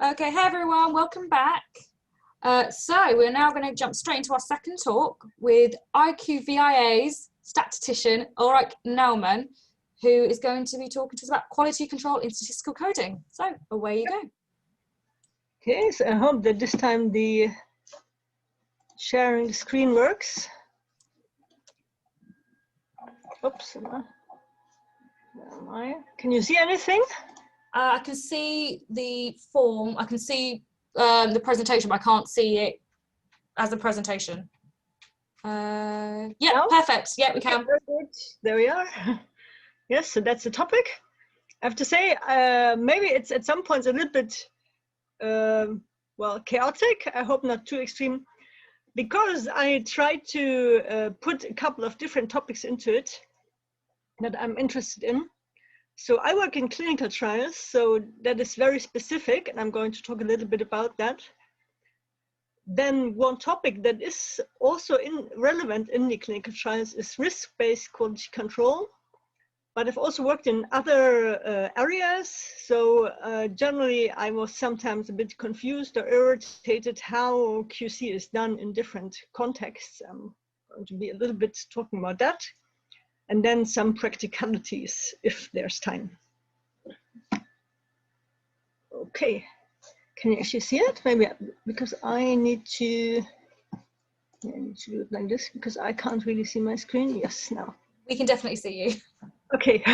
Okay, hey everyone, welcome back. So we're now going to jump straight into our second talk with IQVIA's statistician, Ulrike Naumann, who is going to be talking to us about quality control in statistical coding. So away you go. Okay, so I hope that this time the sharing the screen works. Oops, where am I? Can you see anything? I can see the form, I can see the presentation, but I can't see it as a presentation. Yeah, no? Perfect. Yeah, we can. Very good. There we are. Yes, so that's the topic. I have to say, maybe it's at some points a little bit, well, chaotic. I hope not too extreme, because I tried to put a couple of different topics into it that I'm interested in. So I work in clinical trials, so that is very specific, and I'm going to talk a little bit about that. Then one topic that is also relevant in the clinical trials is risk-based quality control. But I've also worked in other areas, so generally I was sometimes a bit confused or irritated how QC is done in different contexts. I'm going to be a little bit talking about that. And then some practicalities, if there's time. Okay, can you actually see it? Maybe because I need to do it like this because I can't really see my screen. Yes, now. We can definitely see you. Okay,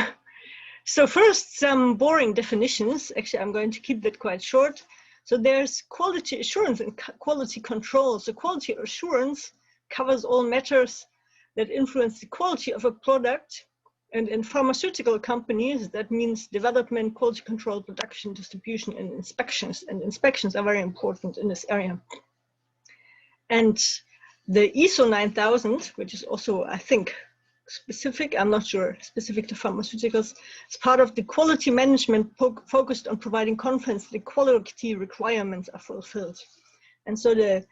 so first some boring definitions. Actually, I'm going to keep that quite short. So there's quality assurance and quality control. So quality assurance covers all matters that influence the quality of a product. And in pharmaceutical companies, that means development, quality control, production, distribution, and inspections. And inspections are very important in this area. And the ISO 9000, which is also, I think, specific, I'm not sure, specific to pharmaceuticals, is part of the quality management focused on providing confidence the quality requirements are fulfilled. And so the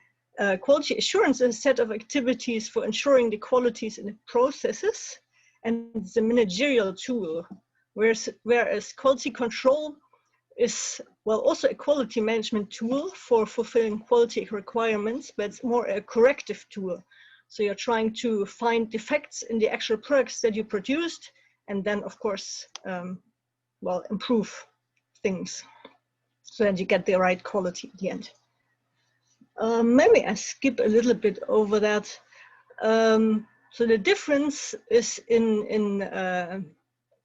quality assurance is a set of activities for ensuring the qualities in the processes, and it's a managerial tool, whereas quality control is, well, also a quality management tool for fulfilling quality requirements, but it's more a corrective tool. So you're trying to find defects in the actual products that you produced, and then, of course, well, improve things so that you get the right quality at the end. Maybe I skip a little bit over that. So the difference is in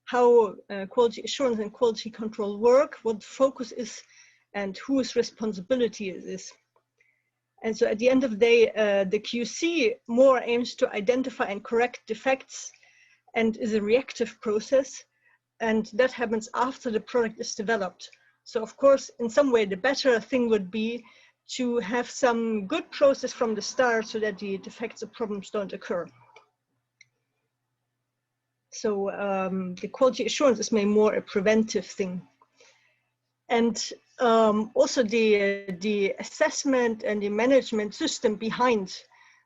how quality assurance and quality control work, what the focus is, and whose responsibility it is. And so at the end of the day, the QC more aims to identify and correct defects and is a reactive process. And that happens after the product is developed. So of course, in some way, the better thing would be to have some good process from the start so that the defects or problems don't occur. So the quality assurance is maybe more a preventive thing. And also the assessment and the management system behind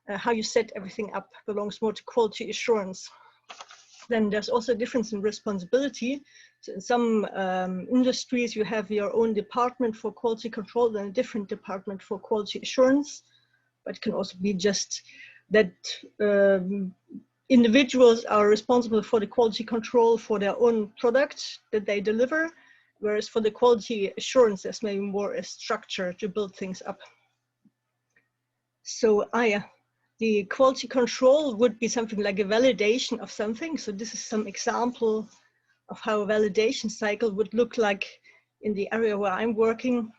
how you set everything up belongs more to quality assurance. Then there's also a difference in responsibility. So in some industries, you have your own department for quality control and a different department for quality assurance. But it can also be just that individuals are responsible for the quality control for their own product that they deliver. Whereas for the quality assurance, there's maybe more a structure to build things up. So the quality control would be something like a validation of something. So this is some example of how a validation cycle would look like in the area where I'm working.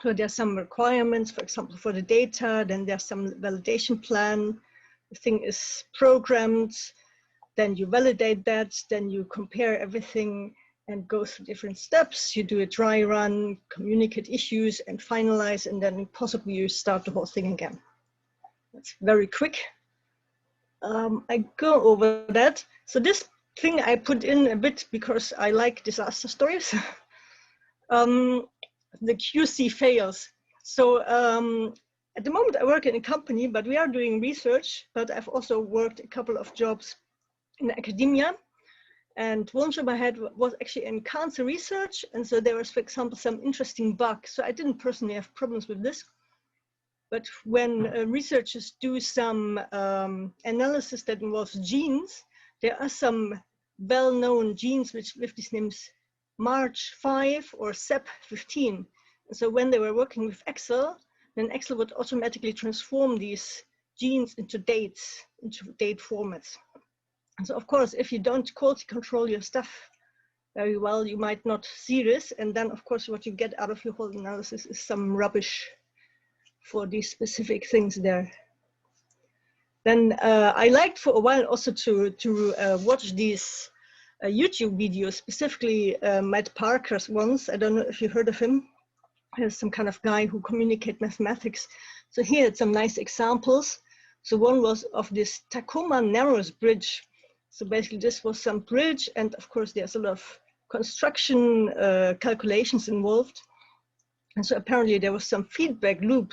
So there's some requirements, for example, for the data, then there's some validation plan. The thing is programmed, then you validate that, then you compare everything and go through different steps. You do a dry run, communicate issues, and finalize, and then possibly you start the whole thing again. That's very quick. I go over that. So this thing I put in a bit because I like disaster stories. The QC fails. So at the moment I work in a company, but we are doing research, but I've also worked a couple of jobs in academia. And one job I had was actually in cancer research. And so there was, for example, some interesting bug. So I didn't personally have problems with this. But when researchers do some analysis that involves genes, there are some well-known genes with these names March5 or SEP15. And so when they were working with Excel, then Excel would automatically transform these genes into date formats. And so of course, if you don't quality control your stuff very well, you might not see this. And then of course, what you get out of your whole analysis is some rubbish for these specific things there. Then I liked for a while also to watch these YouTube videos, specifically Matt Parker's ones. I don't know if you heard of him. He's some kind of guy who communicates mathematics. So he had some nice examples. So one was of this Tacoma Narrows Bridge. So basically this was some bridge, and of course there's a lot of construction calculations involved. And so apparently there was some feedback loop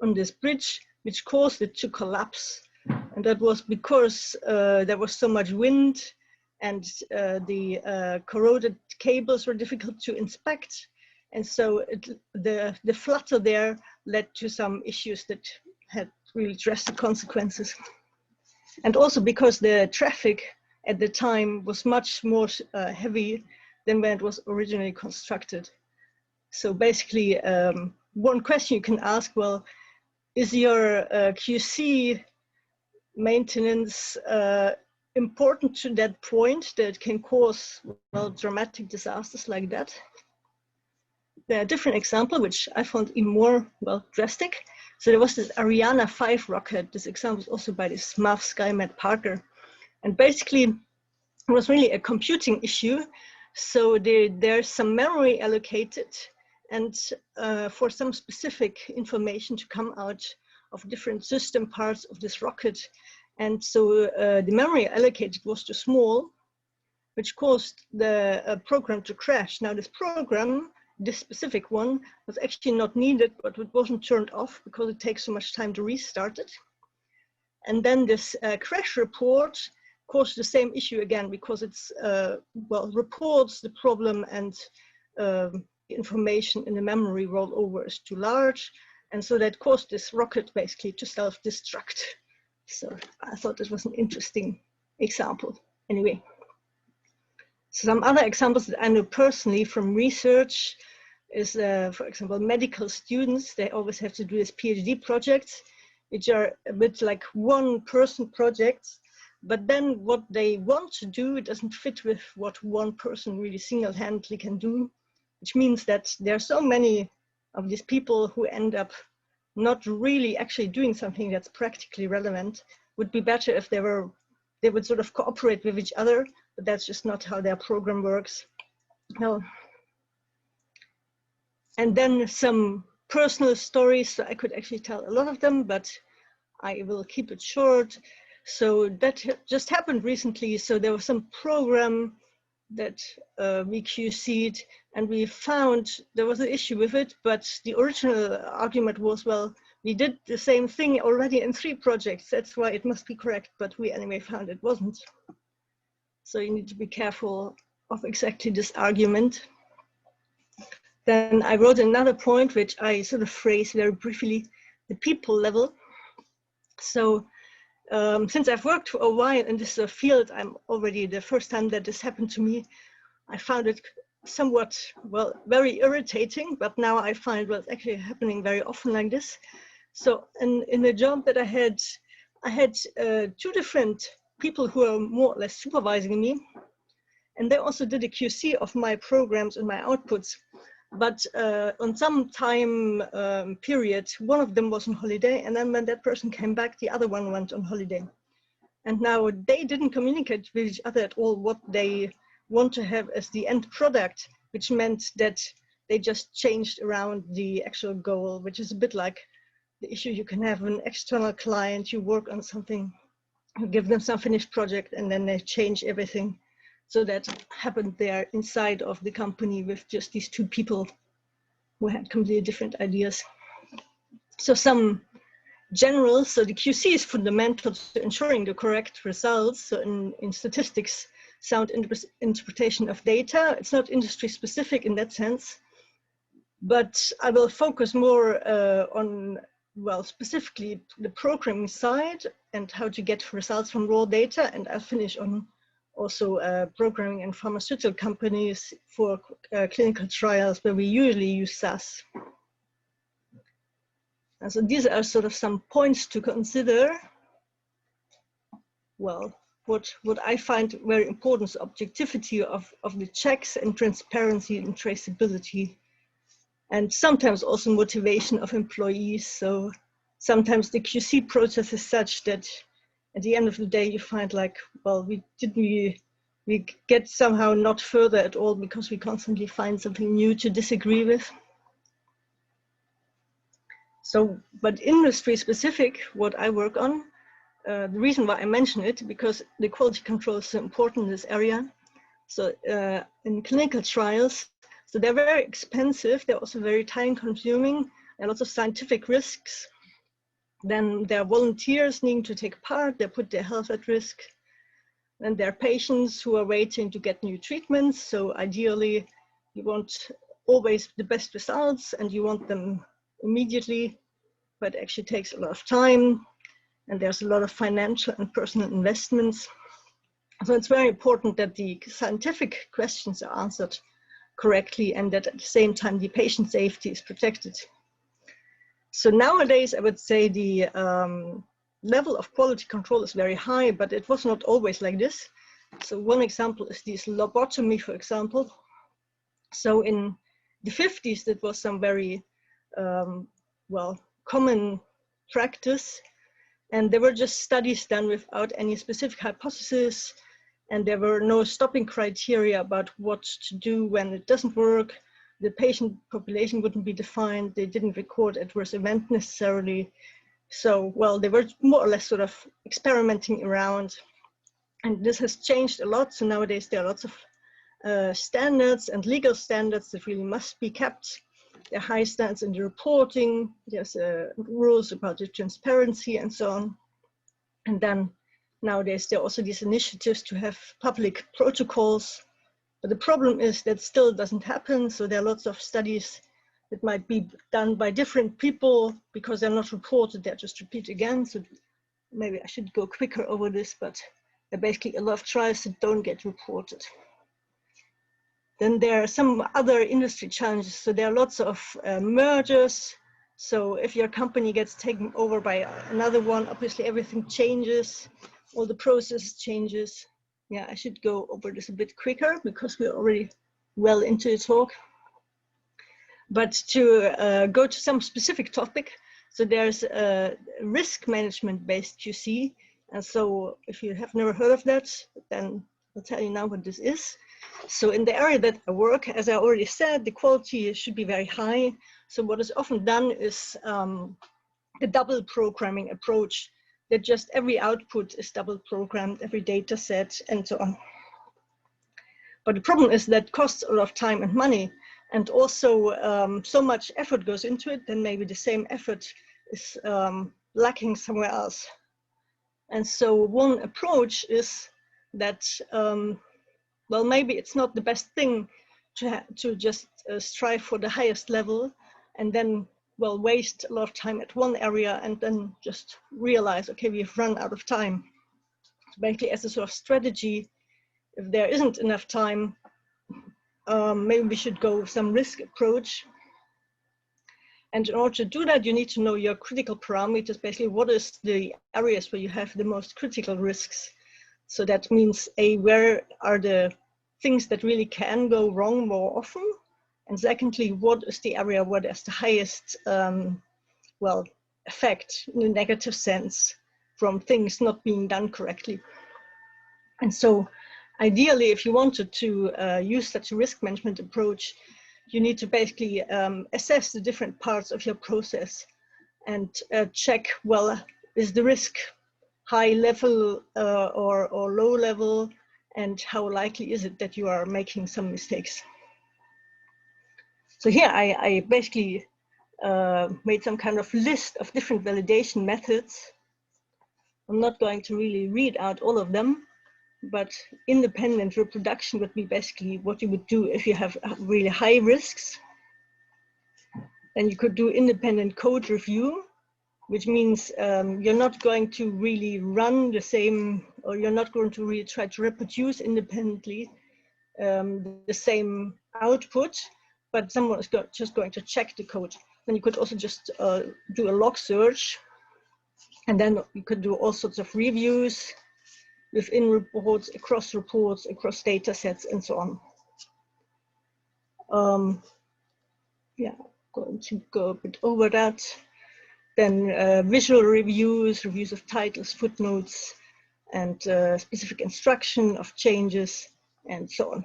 on this bridge, which caused it to collapse. And that was because there was so much wind, and the corroded cables were difficult to inspect. And so the flutter there led to some issues that had really drastic consequences. And also because the traffic at the time was much more heavy than when it was originally constructed. So basically, one question you can ask, well, is your QC maintenance important to that point that it can cause, well, dramatic disasters like that? There are a different example, which I found even more, well, drastic. So there was this Ariane 5 rocket. This example was also by this maths guy, Matt Parker. And basically, it was really a computing issue. So there's some memory allocated, and for some specific information to come out of different system parts of this rocket. And so the memory allocated was too small, which caused the program to crash. Now this program, this specific one, was actually not needed, but it wasn't turned off because it takes so much time to restart it. And then this crash report caused the same issue again, because it's, well, reports the problem, and information in the memory rollover is too large. And so that caused this rocket basically to self-destruct. So I thought this was an interesting example. Anyway, some other examples that I know personally from research is, for example, medical students. They always have to do this PhD projects, which are a bit like one-person projects. But then what they want to do doesn't fit with what one person really single-handedly can do, which means that there are so many of these people who end up not really actually doing something that's practically relevant. Would be better if they would sort of cooperate with each other, but that's just not how their program works. No. And then some personal stories. So I could actually tell a lot of them, but I will keep it short. So that just happened recently. So there was some program that we QC'd, and we found there was an issue with it, but the original argument was, well, we did the same thing already in 3 projects. That's why it must be correct, but we anyway found it wasn't. So you need to be careful of exactly this argument. Then I wrote another point, which I sort of phrased very briefly, the people level. So since I've worked for a while in this field, I'm already the first time that this happened to me, I found it somewhat, well, very irritating, but now I find, well, it's actually happening very often like this. So in the job that I had 2 different people who are more or less supervising me, and they also did a QC of my programs and my outputs. But on some time period, one of them was on holiday, and then when that person came back, the other one went on holiday. And now they didn't communicate with each other at all what they want to have as the end product, which meant that they just changed around the actual goal, which is a bit like the issue you can have an external client, you work on something, you give them some finished project, and then they change everything. So that happened there inside of the company with just these 2 people who had completely different ideas. So some general, so the QC is fundamental to ensuring the correct results. So in statistics, sound interpretation of data. It's not industry specific in that sense, but I will focus more on, well, specifically the programming side and how to get results from raw data. And I'll finish on also programming in pharmaceutical companies for clinical trials where we usually use SAS. And so these are sort of some points to consider. Well, what I find very important is objectivity of the checks and transparency and traceability. And sometimes also motivation of employees. So sometimes the QC process is such that at the end of the day, you find like, well, we get somehow not further at all because we constantly find something new to disagree with. So, but industry specific, what I work on, the reason why I mention it, because the quality control is so important in this area. So in clinical trials, so they're very expensive. They're also very time consuming and lots of scientific risks. Then there are volunteers needing to take part. They put their health at risk. And there are patients who are waiting to get new treatments. So ideally, you want always the best results and you want them immediately, but it actually takes a lot of time. And there's a lot of financial and personal investments. So it's very important that the scientific questions are answered correctly and that at the same time the patient safety is protected. So nowadays I would say the level of quality control is very high, but it was not always like this. So one example is this lobotomy, for example. So in the 50s, that was some very well, common practice. And there were just studies done without any specific hypothesis. And there were no stopping criteria about what to do when it doesn't work. The patient population wouldn't be defined. They didn't record adverse event necessarily. So, well, they were more or less sort of experimenting around. And this has changed a lot. So nowadays there are lots of standards and legal standards that really must be kept. There are high standards in the reporting. There's rules about the transparency and so on. And then nowadays there are also these initiatives to have public protocols. But the problem is that still doesn't happen. So there are lots of studies that might be done by different people because they're not reported, they're just repeated again. So maybe I should go quicker over this, but there are basically a lot of trials that don't get reported. Then there are some other industry challenges. So there are lots of mergers. So if your company gets taken over by another one, obviously everything changes, all the process changes. Yeah, I should go over this a bit quicker because we're already well into the talk. But to go to some specific topic, so there's a risk management based QC. And so if you have never heard of that, then I'll tell you now what this is. So in the area that I work, as I already said, the quality should be very high. So what is often done is the double programming approach, that just every output is double programmed, every data set and so on. But the problem is that costs a lot of time and money, and also so much effort goes into it, then maybe the same effort is lacking somewhere else. And so one approach is that, well, maybe it's not the best thing to just strive for the highest level and then, well, waste a lot of time at one area and then just realize, okay, we've run out of time. So basically, as a sort of strategy, if there isn't enough time, maybe we should go with some risk approach. And in order to do that, you need to know your critical parameters, basically what is the areas where you have the most critical risks. So that means, A, where are the things that really can go wrong more often? And secondly, what is the area where there's the highest, well, effect in a negative sense from things not being done correctly? And so ideally, if you wanted to use such a risk management approach, you need to basically assess the different parts of your process and check, well, is the risk high level or low level, and how likely is it that you are making some mistakes? So here I basically made some kind of list of different validation methods. I'm not going to really read out all of them, but independent reproduction would be basically what you would do if you have really high risks. Then you could do independent code review, which means you're not going to really run the same, or you're not going to really try to reproduce independently the same output, but someone is just going to check the code. Then you could also just do a log search, and then you could do all sorts of reviews within reports, across data sets, and so on. Yeah, going to go a bit over that. Then visual reviews, reviews of titles, footnotes, and specific instruction of changes, and so on.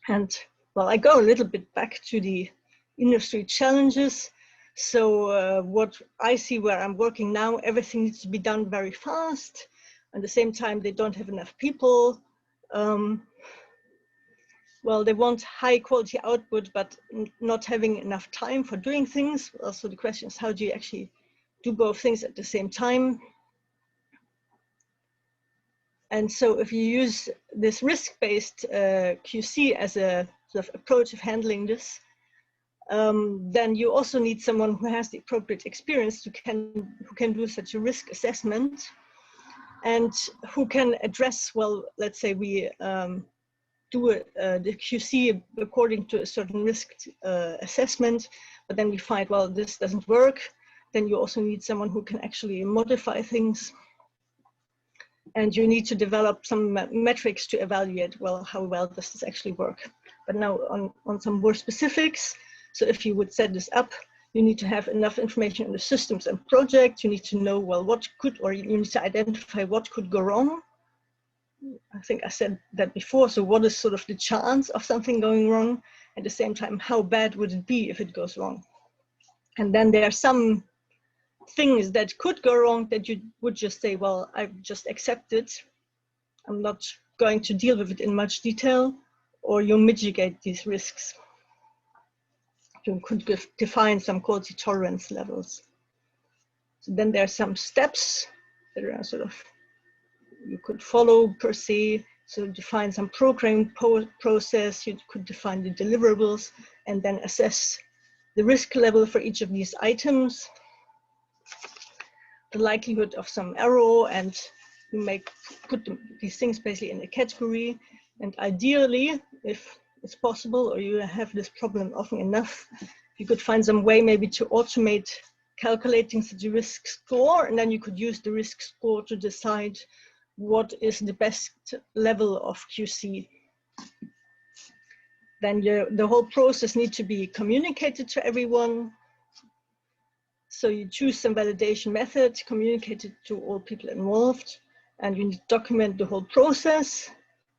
And well, I go a little bit back to the industry challenges. So what I see where I'm working now, everything needs to be done very fast. At the same time, they don't have enough people. Well, they want high quality output, but not having enough time for doing things. Also, the question is, how do you actually do both things at the same time? And so if you use this risk-based QC as a sort of approach of handling this, then you also need someone who has the appropriate experience who can do such a risk assessment, and who can address, well, let's say we do the QC according to a certain risk assessment, but then we find, well, this doesn't work. Then you also need someone who can actually modify things. And you need to develop some metrics to evaluate, well, how well does this actually work? But now on some more specifics. So if you would set this up, you need to have enough information on the systems and projects. You need to know, well, what could, or you need to identify what could go wrong. I think I said that before. So what is sort of the chance of something going wrong? At the same time, how bad would it be if it goes wrong? And then there are some things that could go wrong that you would just say, well, I just accept it. I'm not going to deal with it in much detail, or you mitigate these risks. You could define some quality tolerance levels. So then there are some steps that are sort of, you could follow per se. So define some programming process, you could define the deliverables, and then assess the risk level for each of these items, the likelihood of some error, and you put these things basically in a category. And ideally, if it's possible, or you have this problem often enough, you could find some way maybe to automate calculating the risk score, and then you could use the risk score to decide what is the best level of QC. Then the whole process needs to be communicated to everyone. So you choose some validation method, communicate it to all people involved, and you need to document the whole process,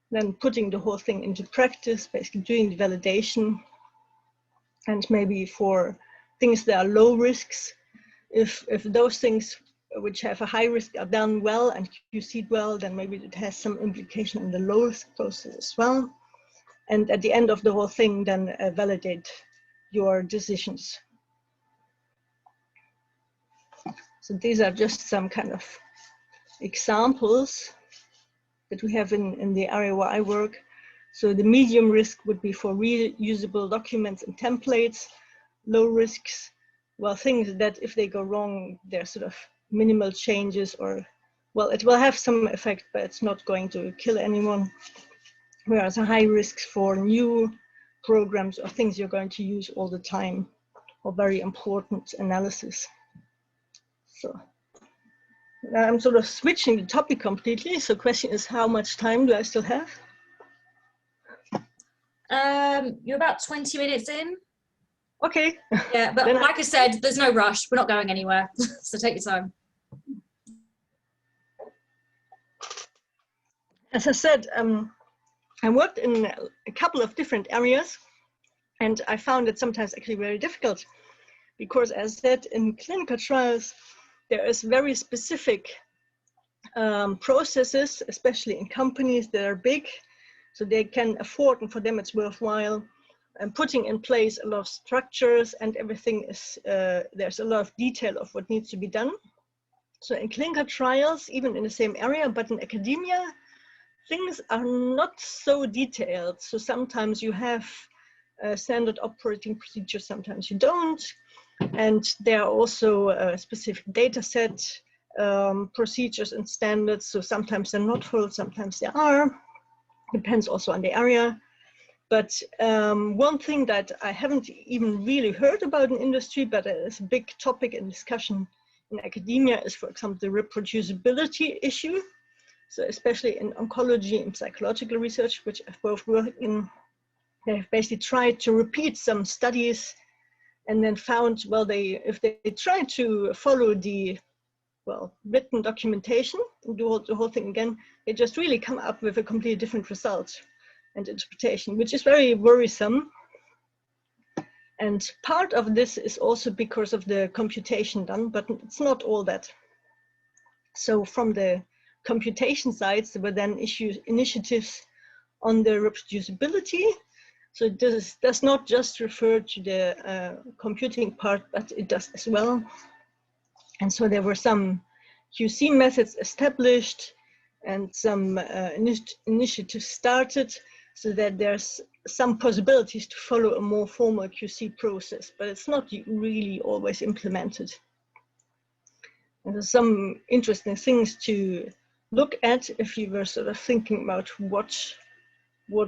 then putting the whole thing into practice, basically doing the validation. And maybe for things that are low risks, if those things which have a high risk are done well and QC'd well, then maybe it has some implication on the low risk process as well. And at the end of the whole thing, then validate your decisions. So these are just some kind of examples that we have in the area where I work. So the medium risk would be for reusable documents and templates. Low risks, well, things that if they go wrong, they're sort of minimal changes, or, well, it will have some effect, but it's not going to kill anyone. Whereas a high risks for new programs or things you're going to use all the time, or very important analysis. So I'm sort of switching the topic completely. So question is, how much time do I still have? You're about 20 minutes in. Okay. Yeah, but like I said, there's no rush. We're not going anywhere. So take your time. As I said, I worked in a couple of different areas, and I found it sometimes actually very difficult, because as I said, in clinical trials, there is very specific processes, especially in companies that are big, so they can afford, and for them it's worthwhile, and putting in place a lot of structures, and everything is, there's a lot of detail of what needs to be done. So in clinical trials, even in the same area, but in academia, things are not so detailed. So sometimes you have a standard operating procedure, sometimes you don't. And there are also specific data set procedures and standards. So sometimes they're not full, sometimes they are. Depends also on the area. But one thing that I haven't even really heard about in industry, but it's a big topic in discussion in academia, is, for example, the reproducibility issue. So especially in oncology and psychological research, which I've both worked in, they've basically tried to repeat some studies and then found, well, if they try to follow the, well, written documentation and do the whole thing again, they just really come up with a completely different result and interpretation, which is very worrisome. And part of this is also because of the computation done, but it's not all that. So from the computation sides, there were then initiatives on the reproducibility. So this does not just refer to the computing part, but it does as well. And so there were some QC methods established and some initiatives started, so that there's some possibilities to follow a more formal QC process, but it's not really always implemented. And there's some interesting things to look at if you were sort of thinking about what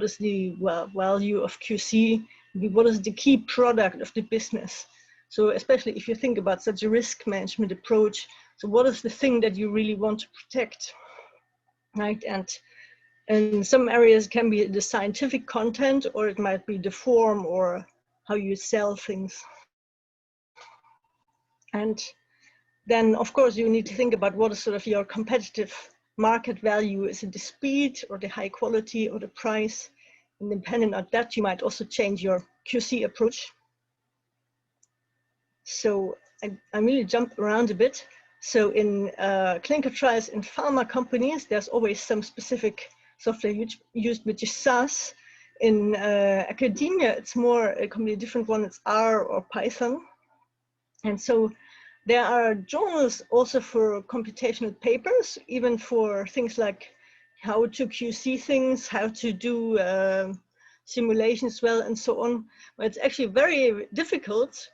is the value of QC, what is the key product of the business. So especially if you think about such a risk management approach, so what is the thing that you really want to protect, right? And in some areas can be the scientific content, or it might be the form or how you sell things. And then of course you need to think about what is sort of your competitive market value. Is it the speed or the high quality or the price? And depending on that, you might also change your QC approach. So I really jump around a bit. So in clinical trials in pharma companies, there's always some specific software used, which is SAS. In academia, it's more a completely different one. It's R or Python. And so there are journals also for computational papers, even for things like how to QC things, how to do simulations well, and so on. But it's actually very difficult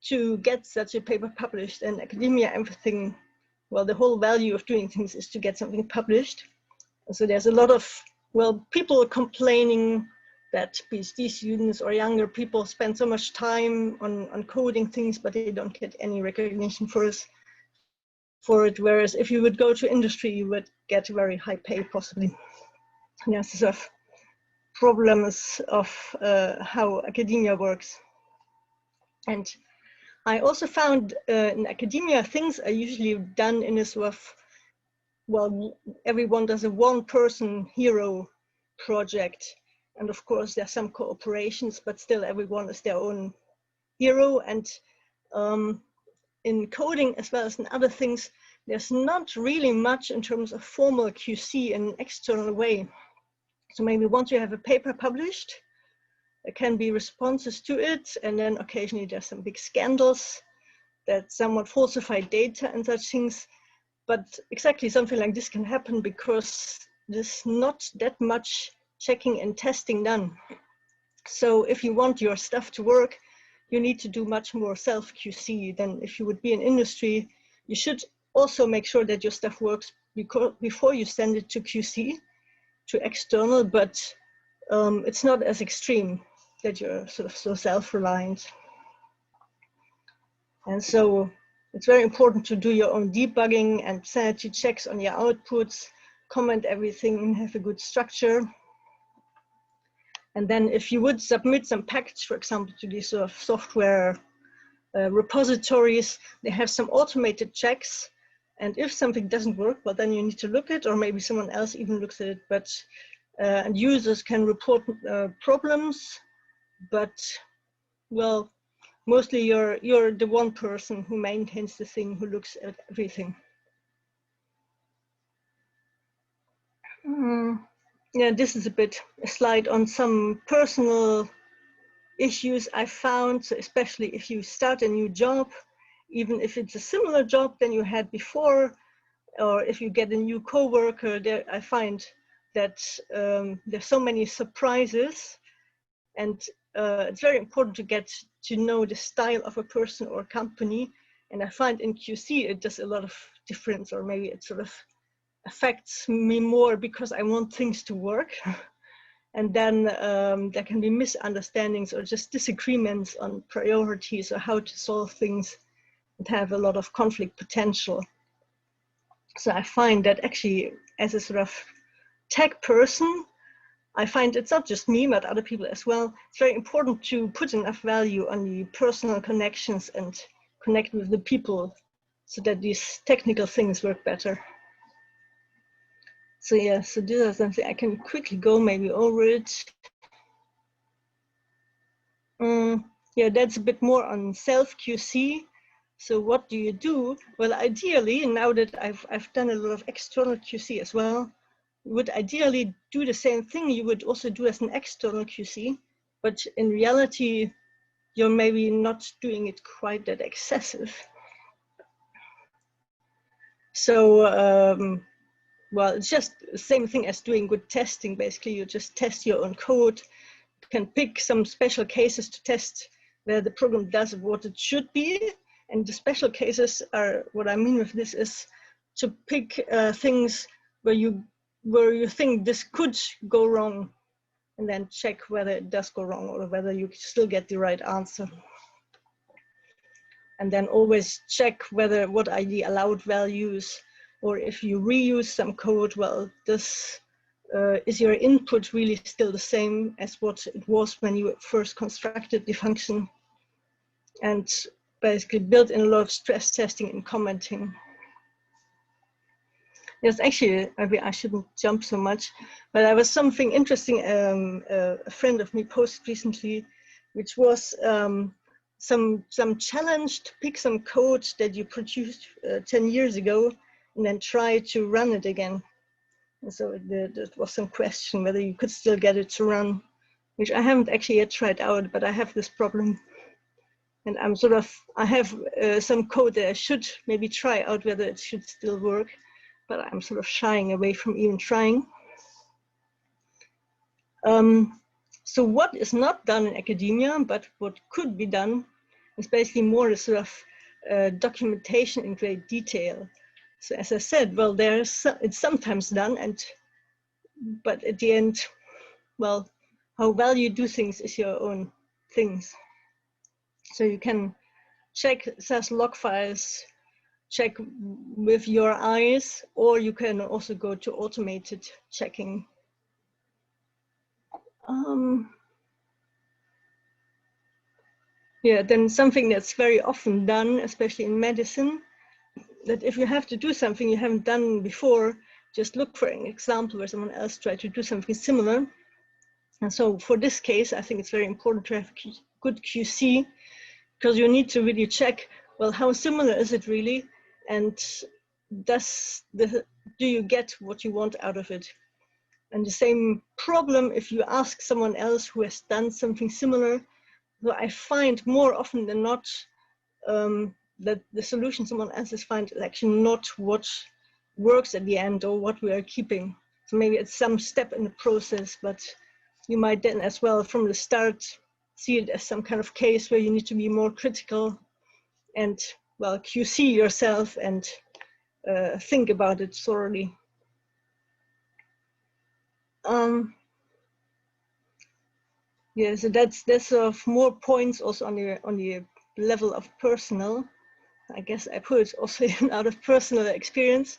to get such a paper published. And academia, everything, well, the whole value of doing things is to get something published. And so there's a lot of, well, people complaining that PhD students or younger people spend so much time on coding things, but they don't get any recognition for it. Whereas if you would go to industry, you would get very high pay possibly. There's sort of problems of how academia works. And I also found in academia, things are usually done in a sort of, well, everyone does a one-person hero project. And of course, there's some cooperations, but still everyone is their own hero. And in coding, as well as in other things, there's not really much in terms of formal QC in an external way. So maybe once you have a paper published, there can be responses to it. And then occasionally there's some big scandals that someone falsified data and such things. But exactly something like this can happen because there's not that much checking and testing done. So if you want your stuff to work, you need to do much more self-QC than if you would be in industry. You should also make sure that your stuff works before you send it to QC, to external, but it's not as extreme that you're sort of so self-reliant. And so it's very important to do your own debugging and sanity checks on your outputs, comment everything, have a good structure. And then if you would submit some package, for example, to these sort of software repositories, they have some automated checks. And if something doesn't work, well, then you need to look at it, or maybe someone else even looks at it. But and users can report problems, but well, mostly you're the one person who maintains the thing, who looks at everything. Yeah, this is a slide on some personal issues I found. So especially if you start a new job, even if it's a similar job than you had before, or if you get a new coworker, there I find that there's so many surprises, and it's very important to get to know the style of a person or company. And I find in QC it does a lot of difference, or maybe it sort of affects me more because I want things to work. And then there can be misunderstandings or just disagreements on priorities or how to solve things that have a lot of conflict potential. So I find that actually, as a sort of tech person, I find it's not just me, but other people as well. It's very important to put enough value on the personal connections and connect with the people so that these technical things work better. So yeah, so these are something I can quickly go maybe over it. Yeah, that's a bit more on self-QC. So what do you do? Well, ideally, now that I've done a lot of external QC as well, you would ideally do the same thing you would also do as an external QC, but in reality, you're maybe not doing it quite that excessive. So, well, it's just the same thing as doing good testing. Basically, you just test your own code. You can pick some special cases to test where the program does what it should be. And the special cases are, what I mean with this is to pick things where you think this could go wrong, and then check whether it does go wrong or whether you still get the right answer. And then always check what are the allowed values, or if you reuse some code, well, is your input really still the same as what it was when you first constructed the function? And basically build in a lot of stress testing and commenting. Yes, actually, maybe I shouldn't jump so much, but there was something interesting a friend of me posted recently, which was some challenge to pick some code that you produced 10 years ago and then try to run it again. And so there was some question whether you could still get it to run, which I haven't actually yet tried out, but I have this problem. And I have some code that I should maybe try out whether it should still work, but I'm sort of shying away from even trying. So what is not done in academia, but what could be done, is basically more a sort of documentation in great detail. So as I said, well, it's sometimes done, but at the end, well, how well you do things is your own things. So you can check SAS log files, check with your eyes, or you can also go to automated checking. Yeah, then something that's very often done, especially in medicine, that if you have to do something you haven't done before, just look for an example where someone else tried to do something similar. And so for this case, I think it's very important to have good QC, because you need to really check, well, how similar is it really? And do you get what you want out of it? And the same problem if you ask someone else who has done something similar. So I find more often than not that the solution someone else has found is actually not what works at the end or what we are keeping. So maybe it's some step in the process, but you might then as well from the start see it as some kind of case where you need to be more critical and, well, QC yourself and think about it thoroughly. Yeah, so there's sort of more points also on the level of personal. I guess I put it also in out of personal experience.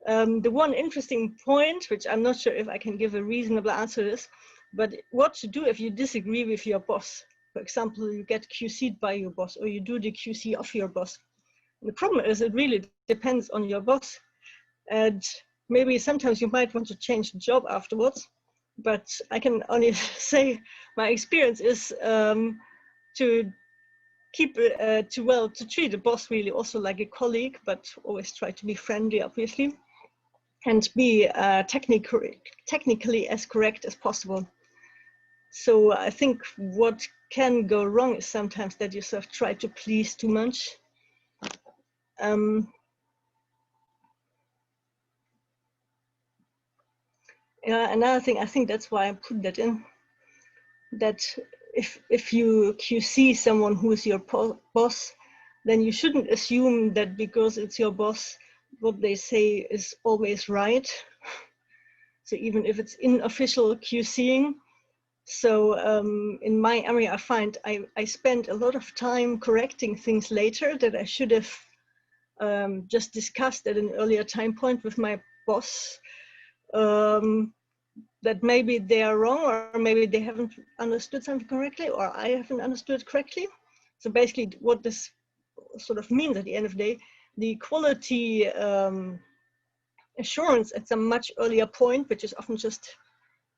The one interesting point, which I'm not sure if I can give a reasonable answer to this, but what to do if you disagree with your boss. For example, you get QC'd by your boss, or you do the QC of your boss. And the problem is it really depends on your boss. And maybe sometimes you might want to change the job afterwards, but I can only say my experience is to keep to treat the boss really also like a colleague, but always try to be friendly, obviously, and be technically as correct as possible. So I think what can go wrong is sometimes that you sort of try to please too much. another thing, I think that's why I put that in, that if you QC someone who is your boss, then you shouldn't assume that because it's your boss, what they say is always right. So even if it's unofficial QCing. So in my area, I find I spend a lot of time correcting things later that I should have just discussed at an earlier time point with my boss, that maybe they are wrong, or maybe they haven't understood something correctly, or I haven't understood correctly. So basically what this sort of means at the end of the day, the quality assurance at some much earlier point, which is often just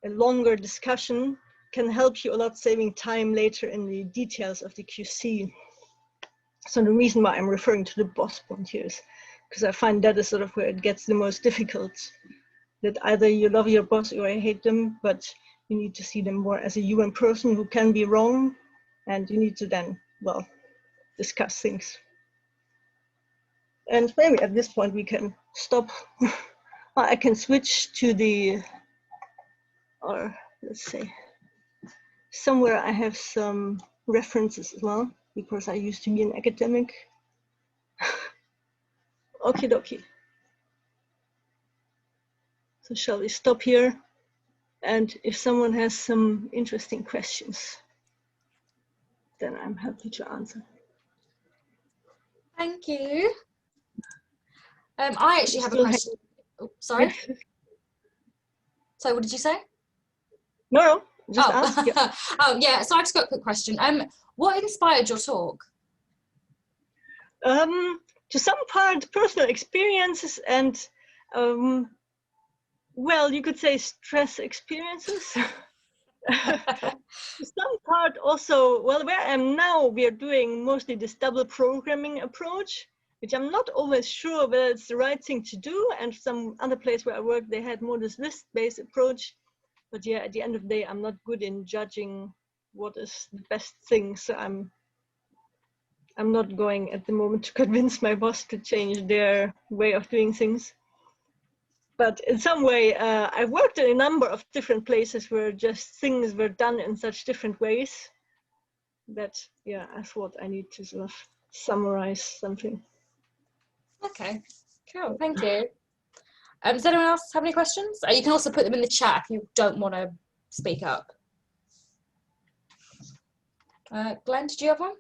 a longer discussion, can help you a lot, saving time later in the details of the QC. So the reason why I'm referring to the boss point here is because I find that is sort of where it gets the most difficult, that either you love your boss or you hate them, but you need to see them more as a human person who can be wrong, and you need to then, well, discuss things. And maybe at this point we can stop. I can switch to the, or let's say, somewhere I have some references as well, because I used to be an academic. Okie dokie. So shall we stop here? And if someone has some interesting questions, then I'm happy to answer. Thank you. I actually have a question. Oh, sorry. Yes. So what did you say? No, just ask. Yeah. Oh, yeah. So I just got a quick question. What inspired your talk? To some part, personal experiences and, well, you could say stress experiences. To some part also, well, where I am now, we are doing mostly this double programming approach, which I'm not always sure whether it's the right thing to do. And some other place where I work, they had more this list-based approach. But yeah, at the end of the day, I'm not good in judging what is the best thing. So I'm not going at the moment to convince my boss to change their way of doing things. But in some way, I worked in a number of different places where just things were done in such different ways that, yeah, I thought I need to sort of summarize something. Okay, cool. Thank you. Does anyone else have any questions? You can also put them in the chat if you don't want to speak up. Glenn, did you have one?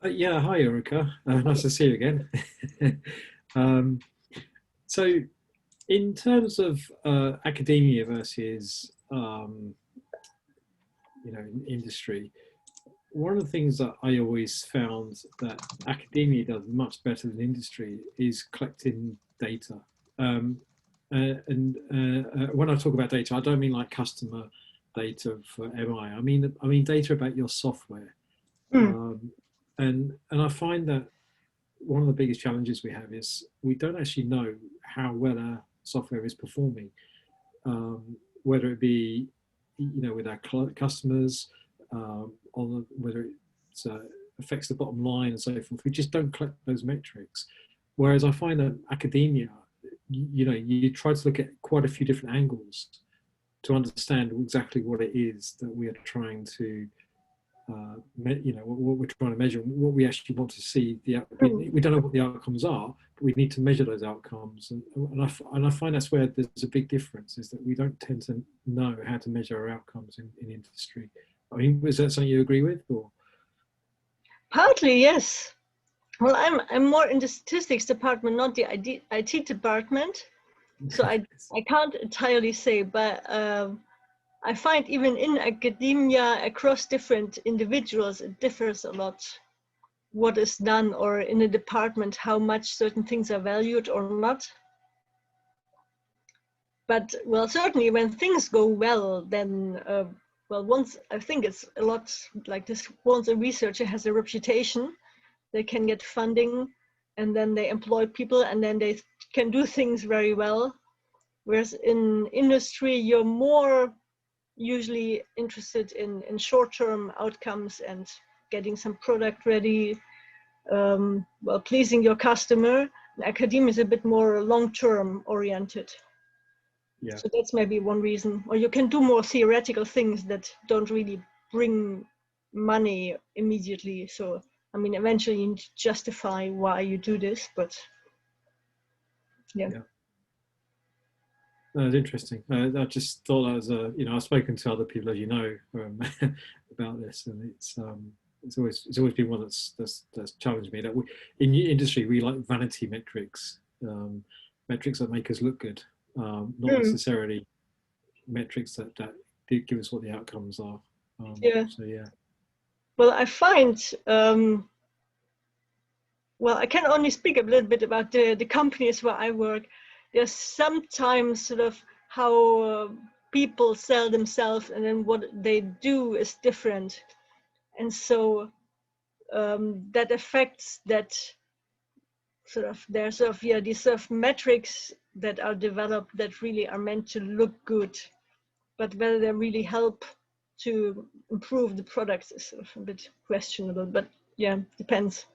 Yeah, hi Ulrike. Nice to see you again. So, in terms of academia versus industry, one of the things that I always found that academia does much better than industry is collecting data. And when I talk about data, I don't mean like customer data for MI. I mean data about your software. And I find that one of the biggest challenges we have is we don't actually know how well our software is performing, whether it be with our customers, whether it affects the bottom line and so forth. We just don't collect those metrics. Whereas I find that academia, you try to look at quite a few different angles to understand exactly what it is that we are trying to what we're trying to measure, what we actually want to see. We don't know what the outcomes are, but we need to measure those outcomes. And I find that's where there's a big difference, is that we don't tend to know how to measure our outcomes in industry. I mean, is that something you agree with? Or? Partly, yes. Well, I'm more in the statistics department, not the IT department. So I can't entirely say, but I find even in academia, across different individuals, it differs a lot what is done, or in a department, how much certain things are valued or not. But, well, certainly when things go well, then, well, once, I think it's a lot like this, once a researcher has a reputation, they can get funding, and then they employ people, and then they can do things very well. Whereas in industry, you're more usually interested in short-term outcomes and getting some product ready, well, pleasing your customer. And academia is a bit more long-term oriented. Yeah. So that's maybe one reason. Or you can do more theoretical things that don't really bring money immediately. So, I mean, eventually you need to justify why you do this, but yeah. No, it's interesting. I just thought that was I've spoken to other people, as you know, about this, and it's always been one that's challenged me. That in the industry we like vanity metrics, metrics that make us look good, not necessarily metrics that give us what the outcomes are. So yeah. Well, I find well, I can only speak a little bit about the companies where I work. There's sometimes sort of how people sell themselves, and then what they do is different, and so that affects that sort of these sort of metrics that are developed that really are meant to look good, but whether they really help to improve the products is sort of a bit questionable. But yeah, depends.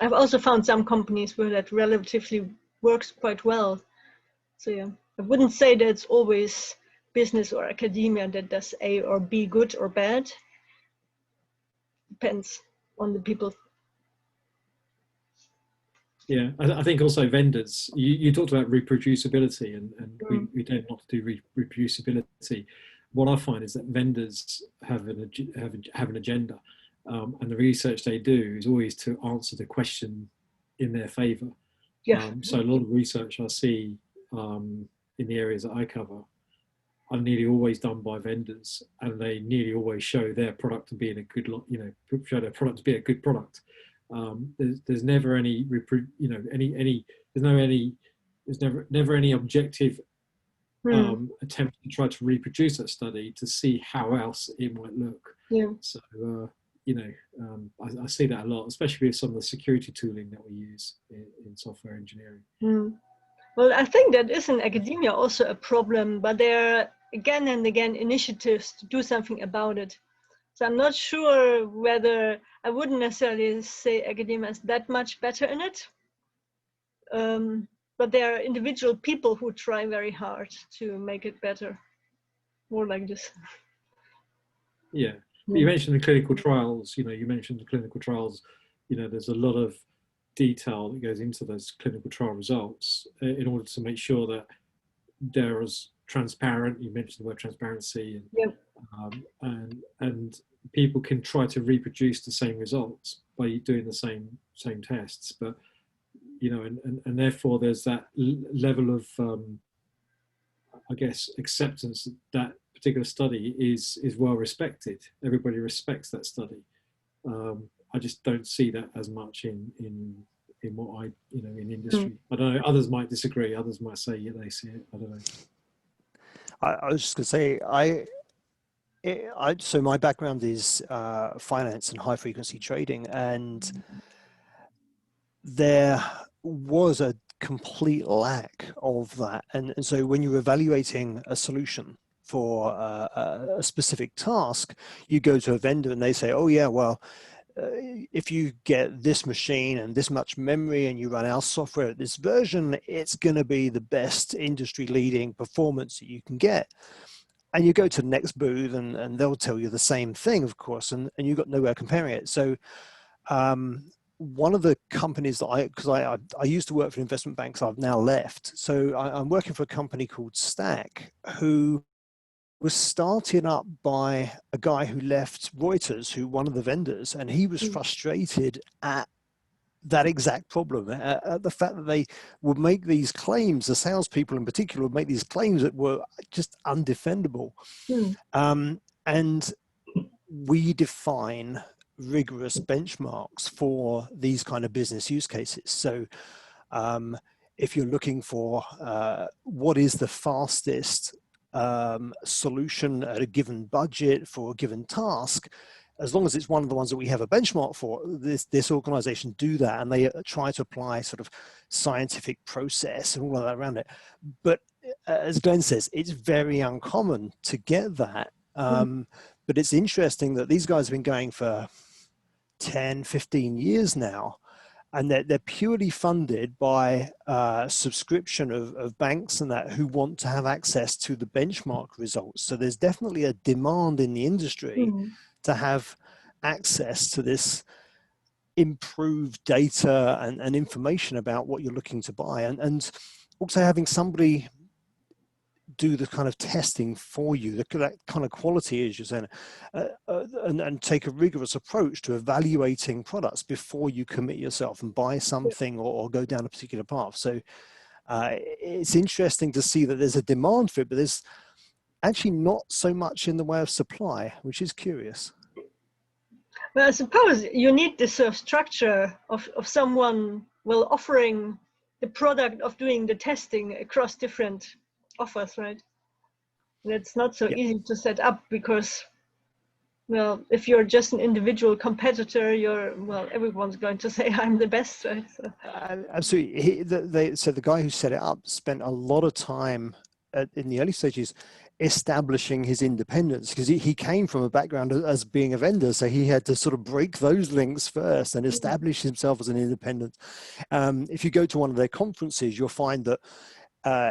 I've also found some companies where that relatively works quite well. So yeah, I wouldn't say that it's always business or academia that does A or B good or bad. Depends on the people. Yeah, I think also vendors, you talked about reproducibility, and we don't want to do reproducibility. What I find is that vendors have an agenda, and the research they do is always to answer the question in their favour. Yeah. So a lot of research I see in the areas that I cover are nearly always done by vendors, and they nearly always show their product to be in a good, show their product to be a good product. There's never any there's never any objective attempt to try to reproduce that study to see how else it might look. Yeah. So I see that a lot, especially with some of the security tooling that we use in software engineering. Well, I think that is in academia also a problem, but there are again and again initiatives to do something about it. So I'm not sure whether I wouldn't necessarily say academia is that much better in it. But there are individual people who try very hard to make it better. More like this. Yeah. You mentioned the clinical trials, you mentioned the clinical trials, there's a lot of detail that goes into those clinical trial results in order to make sure that they're as transparent. You mentioned the word transparency, and people can try to reproduce the same results by doing the same tests, but and therefore there's that level of I guess acceptance that particular study is well respected. Everybody respects that study. I just don't see that as much in what I in industry. I don't know. Others might disagree. Others might say they see it. I don't know. I was just going to say so my background is finance and high frequency trading, and there was a complete lack of that. And so when you're evaluating a solution for a specific task, you go to a vendor and they say, oh yeah, well, if you get this machine and this much memory and you run our software at this version, it's going to be the best industry leading performance that you can get. And you go to the next booth and they'll tell you the same thing, of course, and you've got nowhere comparing it. So one of the companies that because I used to work for investment banks, I've now left. So I'm working for a company called Stack, who was started up by a guy who left Reuters, who one of the vendors, and he was frustrated at that exact problem, at the fact that they would make these claims, the salespeople in particular would make these claims that were just undefendable. And we define rigorous benchmarks for these kind of business use cases. So if you're looking for what is the fastest solution at a given budget for a given task, as long as it's one of the ones that we have a benchmark for, this organization do that, and they try to apply sort of scientific process and all of that around it. But as Glenn says, it's very uncommon to get that. But it's interesting that these guys have been going for 10, 15 years now, and they're purely funded by subscription of banks and that who want to have access to the benchmark results. So there's definitely a demand in the industry to have access to this improved data and information about what you're looking to buy, and also having somebody do the kind of testing for you, that kind of quality, as you're saying, and take a rigorous approach to evaluating products before you commit yourself and buy something or go down a particular path. So it's interesting to see that there's a demand for it, but there's actually not so much in the way of supply, which is curious. Well, I suppose you need this sort of structure of someone, well, offering the product of doing the testing across different offers, right? That's not so easy to set up because, well, if you're just an individual competitor, everyone's going to say I'm the best, right? So. Absolutely. So the guy who set it up spent a lot of time in the early stages establishing his independence, because he came from a background as being a vendor, so he had to sort of break those links first and establish himself as an independent. If you go to one of their conferences, you'll find that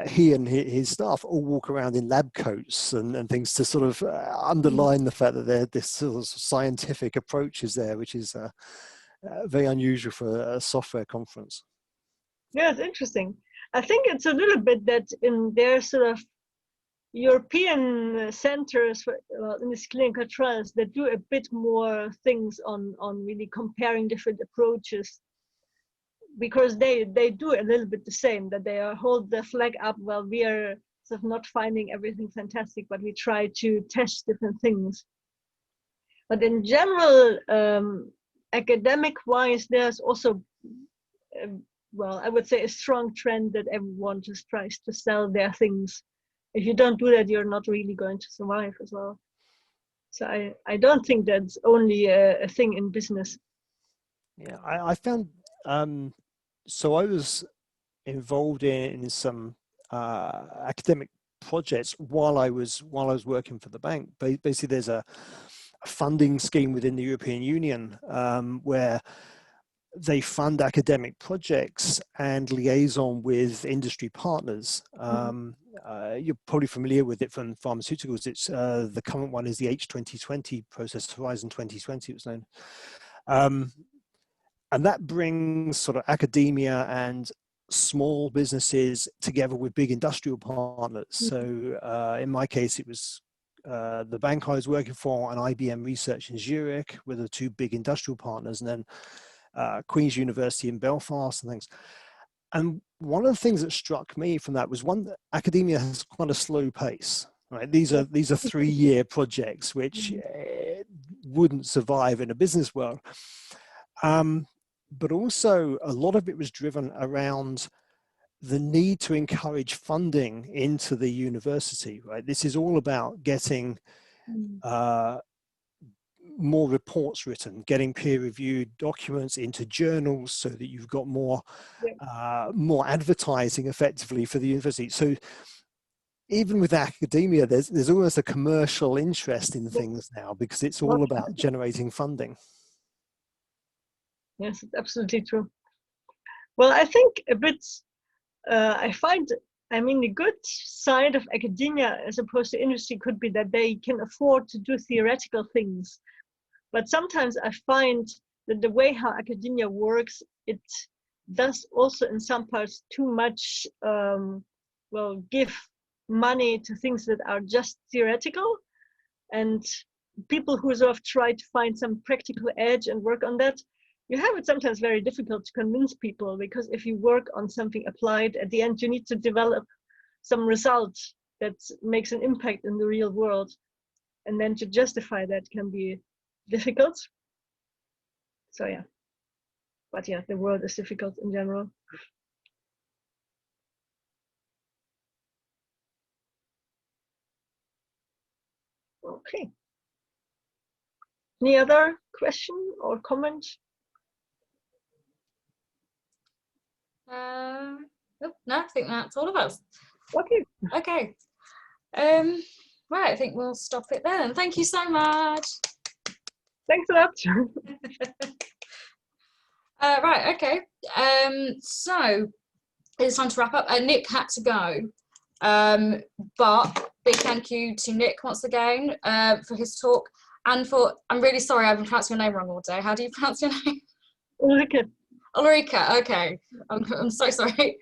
he and his staff all walk around in lab coats and things to sort of underline the fact that this sort of scientific approach is there, which is very unusual for a software conference. Yeah, it's interesting. I think it's a little bit that in their sort of European centers in these clinical trials that do a bit more things on really comparing different approaches, because they do a little bit the same, that they hold the flag up, well, we are sort of not finding everything fantastic, but we try to test different things. But in general, academic wise, there's also well, I would say a strong trend that everyone just tries to sell their things. If you don't do that, you're not really going to survive as well. So I don't think that's only a thing in business. Yeah, I found, so I was involved in some academic projects while I was working for the bank. Basically, there's a funding scheme within the European Union where they fund academic projects and liaison with industry partners. You're probably familiar with it from pharmaceuticals. It's the current one is the H2020 process, Horizon 2020 it was known. And that brings sort of academia and small businesses together with big industrial partners. So in my case, it was the bank I was working for and IBM Research in Zurich were the two big industrial partners, and then Queen's University in Belfast and things. And one of the things that struck me from that was one, that academia has quite a slow pace, right? These are 3-year projects which wouldn't survive in a business world. But also a lot of it was driven around the need to encourage funding into the university, right? This is all about getting more reports written, getting peer-reviewed documents into journals so that you've got more advertising effectively for the university. So even with academia, there's almost a commercial interest in things now because it's all about generating funding. Yes, it's absolutely true. Well, I think a bit, I mean, the good side of academia as opposed to industry could be that they can afford to do theoretical things. But sometimes I find that the way how academia works, it does also in some parts too much, give money to things that are just theoretical. And people who sort of try to find some practical edge and work on that, you have it sometimes very difficult to convince people, because if you work on something applied, at the end you need to develop some result that makes an impact in the real world. And then to justify that can be difficult. So yeah, but yeah, the world is difficult in general. Okay. Any other question or comment? No, I think that's all of us. Okay. Okay. Right, I think we'll stop it there. And thank you so much. Thanks a lot. Right, okay. So it's time to wrap up. Nick had to go, but big thank you to Nick once again for his talk, and for, I'm really sorry I've been pronouncing your name wrong all day. How do you pronounce your name? Ulrike. Ulrike, okay. I'm so sorry.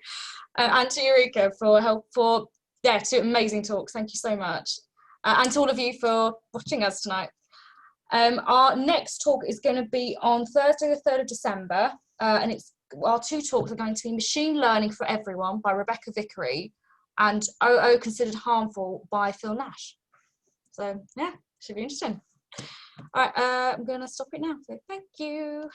And to Eureka for help, for, yeah, 2 amazing talks. Thank you so much. And to all of you for watching us tonight. Our next talk is going to be on Thursday, the 3rd of December, and our 2 talks are going to be Machine Learning for Everyone by Rebecca Vickery and OO Considered Harmful by Phil Nash. So yeah, should be interesting. All right, I'm going to stop it now. So thank you.